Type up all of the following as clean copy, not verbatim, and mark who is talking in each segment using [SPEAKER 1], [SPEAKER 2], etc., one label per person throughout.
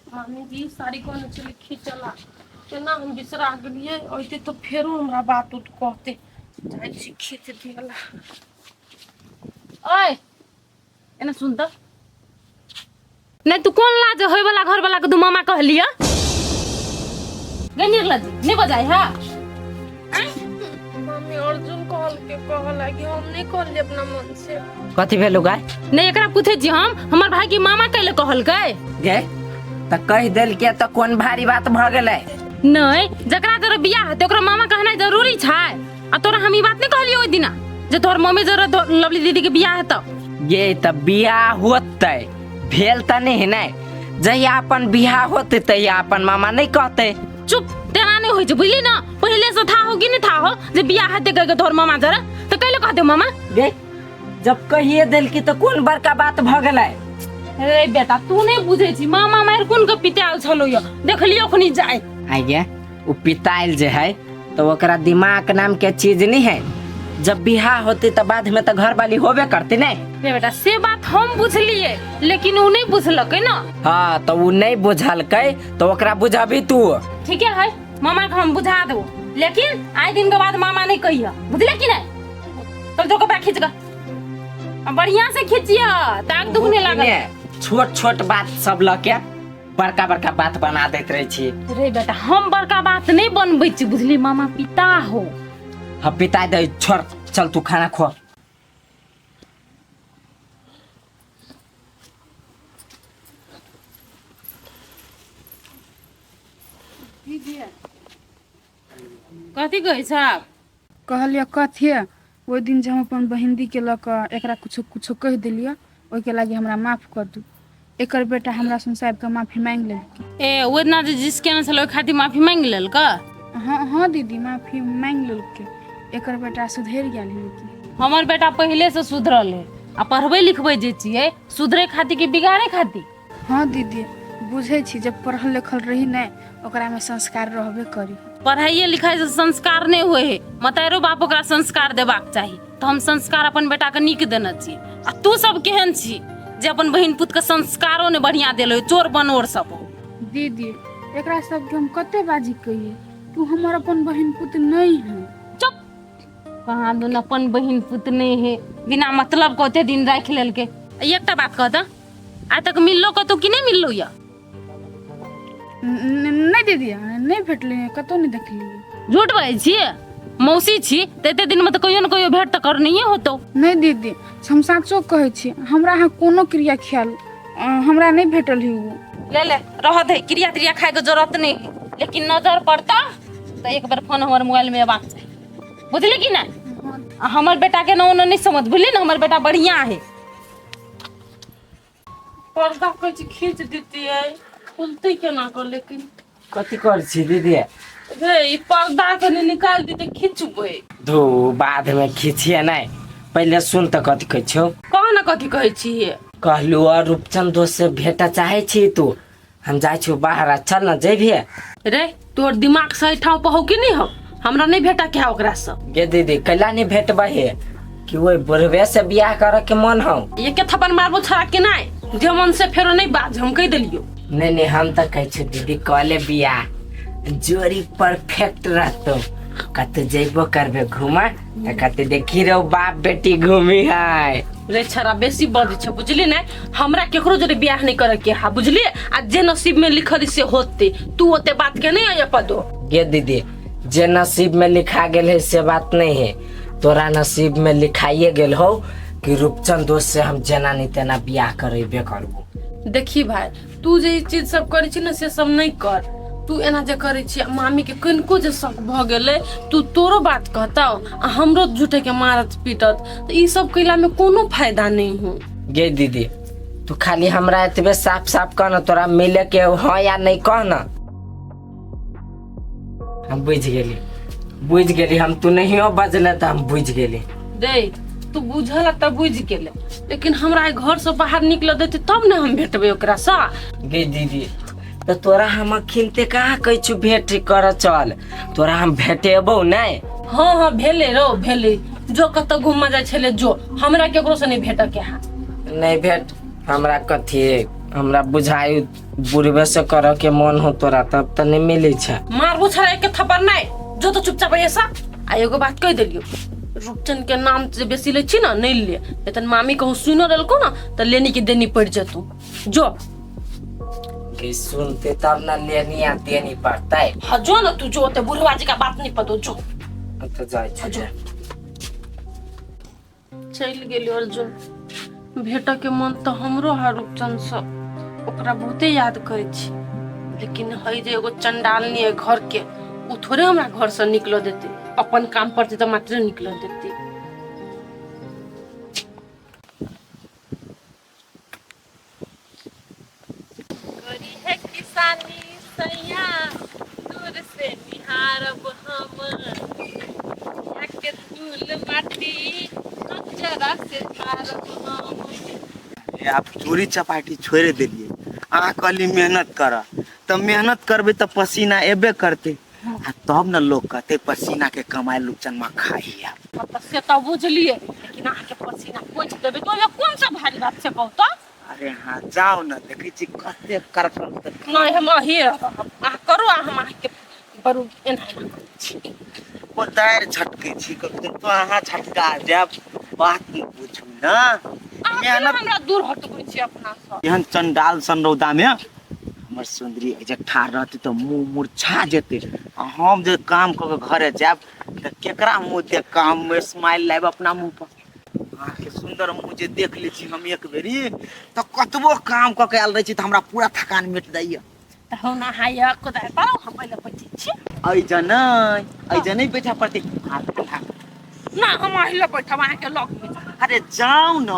[SPEAKER 1] मामी जी साड़ी कौन चली खींचला केना हम बिसरा गेलिए ओते तो फेरो हमरा बात उत कहते जाय छी खींच दियला। ओए एना सुन त नहीं तू कौन लाज होय वाला घर वाला के तू मामा कहलिया गनिर लाज नहीं बजाय हा मम्मी अर्जुन कहला कि हम नहीं कहले अपना मन से
[SPEAKER 2] कथि भेलु गाय
[SPEAKER 1] नहीं एकरा पूछे जी हम हमर भाई की मामा कहले कहल गए
[SPEAKER 2] गे त कह देल के त कोन भारी बात भ गेलै
[SPEAKER 1] नहीं जकरा तोरा बियाह है ओकरा मामा कहना जरूरी छै आ तोरा हम ई बात नहीं कहलियो ओइ दिना जे तोहर मम्मी जरा लवली दीदी के बियाह है त
[SPEAKER 2] ये त बियाह होतै भेल त नहीं है जहिया अपन बियाह होते तहिया अपन मामा नहीं कहते।
[SPEAKER 1] चुप तेना नहीं होई छै बुझली ना पहले से था होगी नहीं था हो जे बियाह है कह के तोहर मामा जरा त कहले कहते मामा
[SPEAKER 2] गे जब कहिए देल की त कोन बड़का बात भ गेलै।
[SPEAKER 1] अरे बेटा तू नहीं बुझे छी मामा मार कोन के पिटाल छलो यो देखलियो खनी जाय
[SPEAKER 2] आ गे उ पिताइल जे है तो ओकरा दिमाग नाम के चीज नहीं है जब बियाह होते त बाद में त घर वाली होबे करते नहीं।
[SPEAKER 1] रे बेटा से बात हम बुझलिए लेकिन उ नहीं बुझलकै ना।
[SPEAKER 2] हां तो उ नहीं बुझलकै तो ओकरा बुझाबी तू
[SPEAKER 1] ठीक है मामा के हम बुझा देबो लेकिन आइ दिन के बाद मामा नहीं कहिया बुझले कि नहीं तो जो कपड़ा खींच के बढ़िया से खींचिया ताक दुखने लागल
[SPEAKER 2] छोट छोट बात सब ल के बड़का बड़का बात बना देत रहे छी।
[SPEAKER 1] रे बेटा हम बड़का बात नहीं बनबै छी बुझली मामा पिता हो
[SPEAKER 2] हम पिता दे छोड़ चल तू खाना खो।
[SPEAKER 1] कथी कहै साहब
[SPEAKER 3] कहलिए कथी ओइ दिन जे हम अपन बहिंदी के लक एकरा कुछो कुछो कह देलिए ओइ के लागी हमरा माफ कर दू एकर बेटा हमरा सुन साहब के माफी मांग लेलकै।
[SPEAKER 1] ए ओना जे जिसके न छलो खातिर माफी मांग लेलका।
[SPEAKER 3] हां दीदी माफी मांग लेलकै एकर बेटा सुधर गेल है।
[SPEAKER 1] हमर बेटा पहले से सुधरल है आ पढ़बै लिखबै जे छियै सुधरे खातिर कि बिगाड़े खातिर।
[SPEAKER 3] हां दीदी बुझै छी जब पढ़ल लिखल रही नै ओकरा में संस्कार रहबे करी।
[SPEAKER 1] पढ़ाइए लिखाई से संस्कार नहीं हुए है मतारो बाप ओकरा संस्कार देबाक चाही तो हम संस्कार अपन बेटा के नीक देना छी आ तू सब केहन छी जे अपन बहिन पुत के संस्कारो ने बढ़िया देलो चोर बनोर सब।
[SPEAKER 3] दीदी एकरा सब के हम कते बाजी कहिए तू हमर अपन बहिन पुत नहीं है।
[SPEAKER 1] चुप कहां दन अपन बहिन पुत नहीं है बिना मतलब कहते दिन राख लेलके। एकटा बात कहता आज तक मिललो कतो कि नहीं मिललो या
[SPEAKER 3] नहीं दीदी नहीं भेटले कतो नहीं देखली।
[SPEAKER 1] झूठ बाजै छी मौसी छी तेते दिन में तो कहियो न कहियो भेट त करनिए होतो।
[SPEAKER 3] नहीं दीदी हम साचो कहै छी हमरा यहाँ कोनो क्रिया ख्याल हमरा नहीं भेटल ही
[SPEAKER 1] ले ले रह दे क्रिया त्रिया खाए के जरूरत नहीं लेकिन नजर पड़ता तो एक बार फोन हमर मोबाइल में आबाक चाहिए बुझली कि ना। हमर बेटा के ना नहीं समझ बुझली ना हमर बेटा बढ़िया है। पर्दा कह खींच देती है खुलते केना कर लेकिन
[SPEAKER 2] कथि कर छी दीदी
[SPEAKER 1] रे ई पर्दा के निकाल दी त खींचबै
[SPEAKER 2] धो बाद में खींचिए नहीं पहले सुन त कथि कहै छौ।
[SPEAKER 1] कह ना कथि कहै छी
[SPEAKER 2] कहलू और रूपचंद दोस्त से भेटा चाहे छी तू हम जाय छु बाहर चल ना जेबिए।
[SPEAKER 1] रे तोर दिमाग सही ठाव पर हो कि नहीं हो हमरा नहीं भेटा के ओकरा से।
[SPEAKER 2] गे दीदी कैला नहीं भेटबे है कि ओए बुढ़वे से बियाह करे के मन हो
[SPEAKER 1] ये के थप्पड़ मारबो छड़ा के नहीं जे मन से फेरो नहीं बाज हम कह देलियो।
[SPEAKER 2] नहीं हम तो कह छु दीदी कॉले बियाह जोड़ी परफेक्ट रहतो कते जेबो करबे घुमा कते देखी रो बाप बेटी घूमी है।
[SPEAKER 1] रे छरा बेसी बज छ बुझली ने हमरा केकरो जरे बियाह नहीं करे के हा बुझली आ जे नसीब में लिखल से होते तू ओते बात के नहीं आया पदो।
[SPEAKER 2] गे दीदी जे नसीब में लिखा गेल है से बात नहीं है तोरा नसीब में लिखाइए गेल हो कि रूपचंद दोस्त से हम जेना नहीं तेना बियाह करेबे करबो।
[SPEAKER 1] देखी भाई तू जे चीज सब करे छी ना से सब नहीं कर तू एना जे करे छी मामी के कनको जे शक भ गेले तू तोरो बात कहता आ हमरो झूठे के मारत पीटत तो ई सब कइला में कोनो फायदा नहीं हो।
[SPEAKER 2] गे दीदी तू खाली हमरा एतबे साफ साफ कहना तोरा मिले के हां या नहीं कहना हम बुझ गेली हम तू नहीं हो बजले त हम बुझ गेली।
[SPEAKER 1] दे तू बुझल त बुझ गेले लेकिन हमरा घर से बाहर निकल देते तब ना हम भेटबे ओकरा सा।
[SPEAKER 2] गे दीदी तो तोरा हम खिलते कहाँ कहै छु भेट कर चल तोरा हम भेटेबो नहीं।
[SPEAKER 1] हाँ भेले रो भेले जो कत घुमा जाय छले जो हमरा केकरो से नहीं भेट के हा
[SPEAKER 2] नहीं भेट हमरा कथी हमरा बुझाई बुढ़वे से कर के मन हो तोरा तब त नहीं मिले छ।
[SPEAKER 1] मारबो छड़े के थप्पड़ नहीं जो तो चुपचाप ऐसा आ एगो बात कह देलियो रूपचंद के नाम से बेसी ले छी ना नहीं ले लेकिन मामी कहूँ सुनो रहलको ना तो लेनी की देनी पड़ जतू जो
[SPEAKER 2] कि सुनते तब ना लेनी आ देनी पड़ता है।
[SPEAKER 1] हाँ जो ना तू जो ते बुढ़वा जी का बात नहीं पतो जो
[SPEAKER 2] तो जाय छ
[SPEAKER 1] जो चल गेली अर्जुन भेट के मन तो हमरो है रूपचंद से ओकरा बहुते याद करे छी लेकिन हई जे एगो चंडालनी है घर के उ थोड़े हमरा घर से निकल देते अपन काम पर तो मात्र निकल देते। करी है किसानी सैया दूर से निहारब हम के धूल माटी जरा से झारब हम।
[SPEAKER 4] आप चोरी चपाटी छोड़ दिलिए अहाँ कहली मेहनत कर तो मेहनत करबे तो पसीना एबे करते आ तब न लोग कहते पसीना के कमाए लुचन में खाई आप
[SPEAKER 1] से तो बुझलिए लेकिन आके पसीना पोंछ देबे तो ये कौन सा भारी बात से कहू तो।
[SPEAKER 4] अरे हाँ जाओ न देखी छी कते कर
[SPEAKER 1] नहीं हम ही आ करो हम आके बरु एना
[SPEAKER 4] वो दायर झटके छी कते तो अहाँ झटका जाब बात न पूछू ना
[SPEAKER 1] मेहनत हमरा दूर हटबै छी अपना से
[SPEAKER 4] एहन चंडाल सन रौदा में हमर सुंदरी जे ठाड़ रहते तो मुंह मुरछा जेते हम जे काम क के घरे जाब त केकरा मुंह देख काम में स्माइल लाइब अपना मुंह पर अहाँ के सुंदर मुंह जे देख ले छी हम एक बेरी तो कतबो काम क के आल रही छी त हमरा पूरा थकान मिट जाइए
[SPEAKER 1] त हो ना हाय कोदा पाओ हम पहले बैठे छी
[SPEAKER 4] आई जनै बैठा पड़ते
[SPEAKER 1] ना हम अहिले बैठब आके लग में
[SPEAKER 4] अरे जाओ न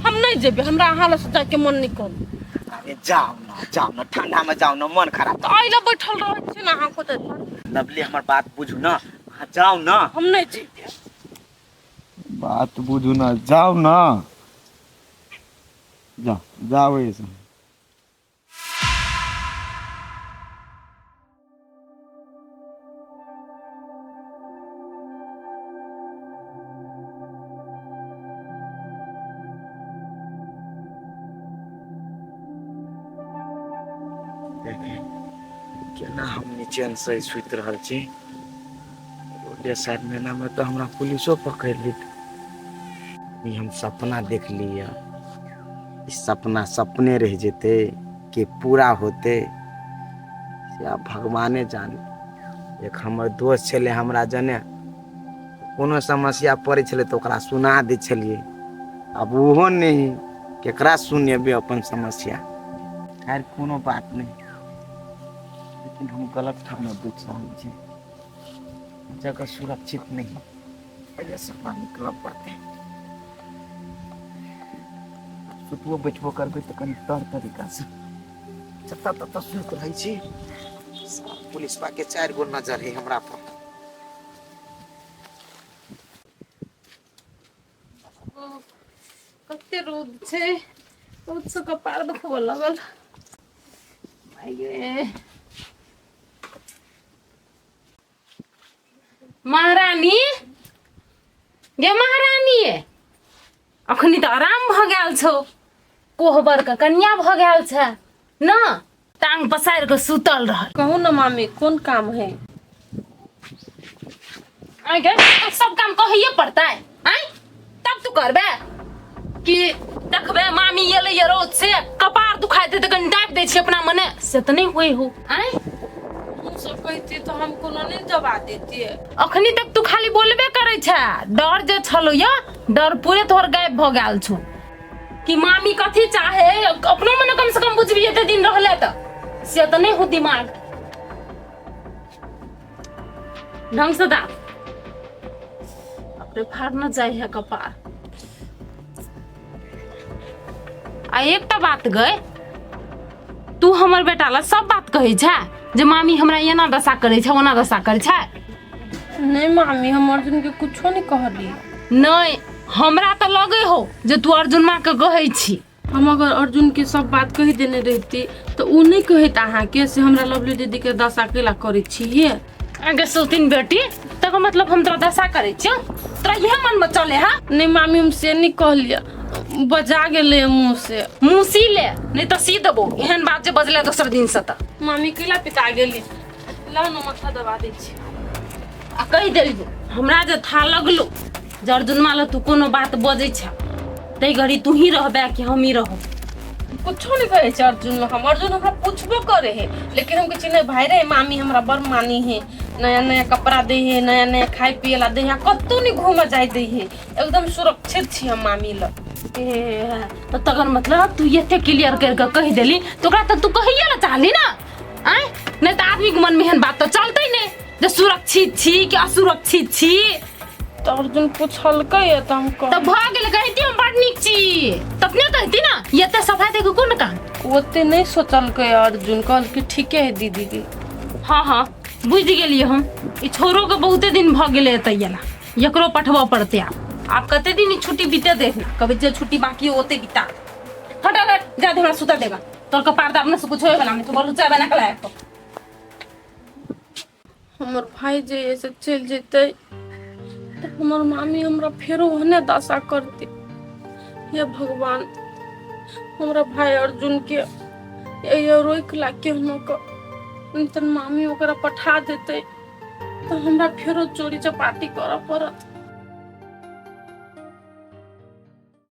[SPEAKER 1] हम नहीं जेबे हमरा हाल से जाके मन नहीं कर।
[SPEAKER 4] अरे जाओ न ठंडा में जाओ न मन खराब
[SPEAKER 1] तो आइला बैठल रह छी ना हम को त
[SPEAKER 4] लवली हमर बात बुझू न जाओ न
[SPEAKER 1] हम नहीं जेबे
[SPEAKER 5] बात बुझू ना जाओ ना जाओ ऐसा
[SPEAKER 4] केना हम नीचे से सुत रहल छी रोडे साइड मेला में तो हमरा पुलिसो पकड़ ली हम सपना देख लिया इस सपना सपने रह जेते कि पूरा होते से आप भगवाने जाने। एक हमर दोस्त छले हमरा जने कोनो समस्या पड़े छले तो ओकरा सुना दे छलिए अब ओहो नहीं केकरा सुनेबे अपन समस्या। खैर कोनो बात नहीं लेकिन हम गलत ठाम में बुझ रहल छी जगह सुरक्षित नहीं पहले से निकल पड़ते सुतबो बैठबो करबे तो कनी तर तरीका से जता तता सुत रही छी पुलिस पा के 4 गो नजर है हमरा पर।
[SPEAKER 1] कते रोद छे रोद से कपार दुखबो लगल भाई गे महारानी गे महारानी अखनी तो आराम भ गेल छौ कोहबर के कन्या भ गेल छ न टांग पसार के सुतल रहल। कहू न मामी कौन काम है आइ गे सब काम कहिए पड़ता है आइ तब तू करबे कि देखबे मामी एले ये रोज से कपार दुखाई दे त कन डाप दे छी अपना मने से त नहीं होई हो आइ हम सब कहती तो हम कोनो नहीं जवाब देती है। अखनी तक तू खाली बोलबे करे छ डर जे छलो या डर पूरे तोहर गायब भ गेल छु कि मामी कथी चाहे अपनो मने कम से कम बुझबी एते दिन रहले त से त नहीं हो दिमाग ढंग से दा अपने फाड़ न जाए है कपार। आ एकटा बात गए तू हमर बेटा ला सब बात कहे छ जे मामी हमरा एना दशा करे छ ओना दशा करे छ। नहीं मामी हम अर्जुन के कुछो नहीं कहली नहीं हमरा तो लगे हो जे तू अर्जुन माँ के कहे छी। हम अगर अर्जुन के सब बात कह देने रहती तो उ नहीं कहत अहाँ के से हमरा लवली दीदी के दशा केला करे छी। आगे सोतिन बेटी
[SPEAKER 6] तक मतलब हम तोरा दशा करे छियो, तोरा यह मन में चले हा?
[SPEAKER 1] नहीं मामी हम से नहीं कहलिया, बजा गेले मुंह से।
[SPEAKER 6] मुँह सी ले, नहीं तो सी देबो। एहन बात जे बजले दोसर दिन से त
[SPEAKER 1] मामी कैला पिता गेली, लाओ न माथा दबा दै छी।
[SPEAKER 6] आ कहि देलियो हमरा जे था लगलो जे अर्जुन माला तू कोनो बात बजै छ, तै घड़ी तू ही रहबे कि हम ही रहब?
[SPEAKER 1] कुछो नहीं कहे छै अर्जुन, अर्जुन हमरा पूछबो करे है, लेकिन हम कहे नहीं भाई रे मामी हमरा बड़ मानी है, नया नया कपड़ा दे है, नया नया खाए पिए ला दे है, कत्तो नहीं घूम जाए दे है, एकदम सुरक्षित छी हम मामी ल।
[SPEAKER 6] तो तगर मतलब तू ये क्लियर करके कह देली तो ओकरा तो तू कहिए ला चाहली ना? आय नहीं तो आदमी के मन में एहन बात तो चलते नहीं जे सुरक्षित छी कि असुरक्षित छी।
[SPEAKER 1] तो अर्जुन पूछलकै है त हम
[SPEAKER 6] तो भ गेल कहती हम बड़ निक छी, तखने कहती ना ये ते सफाई देके कोन काम?
[SPEAKER 1] ओते नहीं सोचलकै अर्जुन, कहल कि ठीके है दीदी के।
[SPEAKER 6] हाँ हाँ बुझ गेलिए हम। ई छोरो के बहुते दिन भ गेले तैयला, एकरो पठवा पड़ते आप कते दिन ई छुट्टी बीते देखना, कभी जे छुट्टी बाकी होते बिता। हट हट जा दे हमरा सुता देगा, तोर का पर्दा अपने से कुछ होए वाला नहीं, तो बोलू चाय बना के लाए तो।
[SPEAKER 1] हमर भाई जे ऐसे चल जेते तो हमर मामी हमरा फेरो ओहने दशा करते। हे भगवान, हमरा भाई अर्जुन के ये रोक ला के हम मामी ओकरा पठा देते तो हमरा फेरो चोरी चपाटी करऽ पड़त।